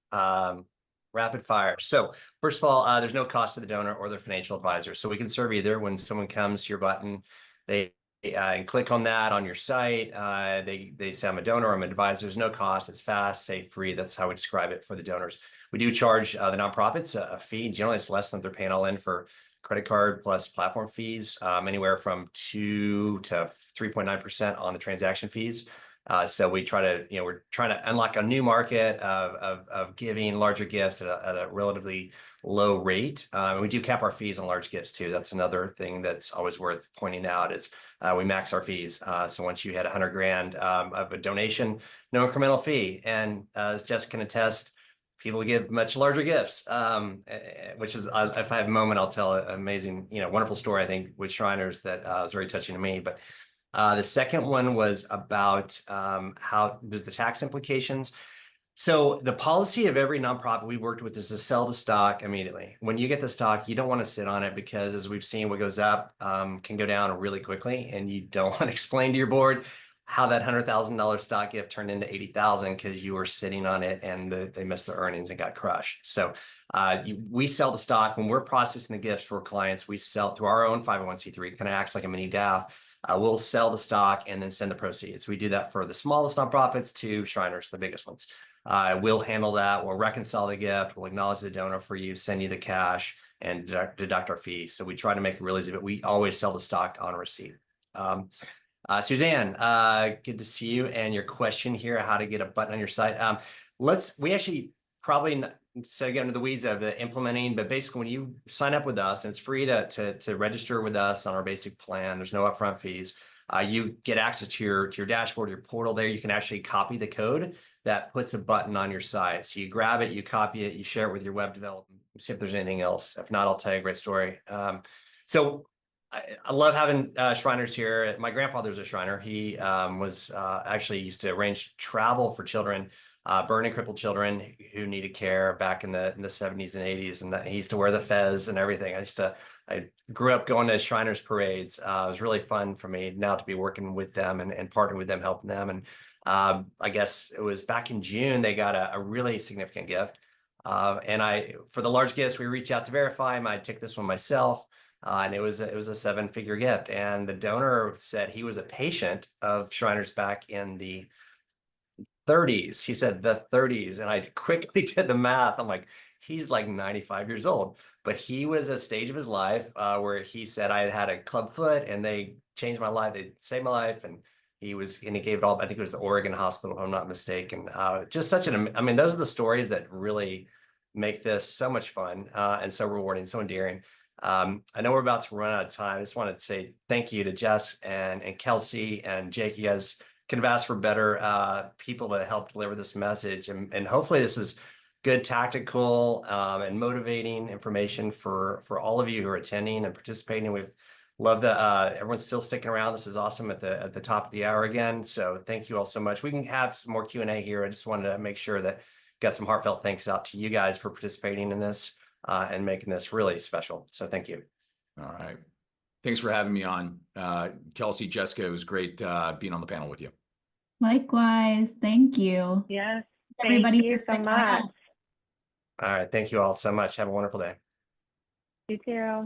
rapid fire. So first of all, there's no cost to the donor or their financial advisor. So we can serve either. When someone comes to your button, they click on that on your site. They say, I'm a donor, I'm an advisor. There's no cost. It's fast, safe, free. That's how we describe it for the donors. We do charge the nonprofits a fee. Generally, it's less than they're paying all in for credit card plus platform fees, anywhere from 2 to 3.9% on the transaction fees. So we try to, we're trying to unlock a new market of giving larger gifts at a relatively low rate. We do cap our fees on large gifts too. That's another thing that's always worth pointing out is we max our fees. So once you hit 100 grand of a donation, no incremental fee. And as Jessica can attest, people give much larger gifts, which is, if I have a moment, I'll tell an amazing, wonderful story, I think, with Shriners that was very touching to me. But the second one was about how does the tax implications. So the policy of every nonprofit we worked with is to sell the stock immediately. When you get the stock, you don't want to sit on it because, as we've seen, what goes up can go down really quickly, and you don't want to explain to your board how that $100,000 stock gift turned into 80,000 because you were sitting on it and they missed their earnings and got crushed. So we sell the stock when we're processing the gifts for clients. We sell through our own 501c3. Kind of acts like a mini DAF. We'll sell the stock and then send the proceeds. We do that for the smallest nonprofits to Shriners, the biggest ones. We'll handle that. We'll reconcile the gift. We'll acknowledge the donor for you, send you the cash, and deduct our fees. So we try to make it real easy, but we always sell the stock on receipt. Suzanne, good to see you. And your question here, how to get a button on your site. We actually probably not, so get into the weeds of the implementing, but basically when you sign up with us, and it's free to register with us on our basic plan, there's no upfront fees. You get access to your dashboard, your portal there. You can actually copy the code that puts a button on your site. So you grab it, you copy it, you share it with your web development. See if there's anything else. If not, I'll tell you a great story. So I love having Shriners here. My grandfather was a Shriner. He was actually used to arrange travel for children, burn and crippled children who needed care back in the 70s and 80s. And he used to wear the fez and everything. I grew up going to Shriners parades. It was really fun for me now to be working with them and partnering with them, helping them. And I guess it was back in June, they got a really significant gift. And for the large gifts, we reach out to verify them. I took this one myself. And it was a 7-figure gift. And the donor said he was a patient of Shriners back in the 30s. He said the 30s. And I quickly did the math. I'm like, he's like 95 years old. But he was a stage of his life where he said, I had a club foot and they changed my life. They saved my life. And he gave it all. I think it was the Oregon Hospital, if I'm not mistaken. Just I mean, those are the stories that really make this so much fun and so rewarding, so endearing. I know we're about to run out of time. I just wanted to say thank you to Jess and Kelsey and Jake. You guys can have asked for better people to help deliver this message. And hopefully this is good tactical and motivating information for all of you who are attending and participating. We've loved that everyone's still sticking around. This is awesome at the top of the hour again. So thank you all so much. We can have some more Q&A here. I just wanted to make sure that got some heartfelt thanks out to you guys for participating in this. And making this really special. So thank you. All right. Thanks for having me on. Kelsey, Jessica, it was great being on the panel with you. Likewise. Thank you. Yes. Everybody Thank you for so sticking much. around. All right. Thank you all so much. Have a wonderful day. You too.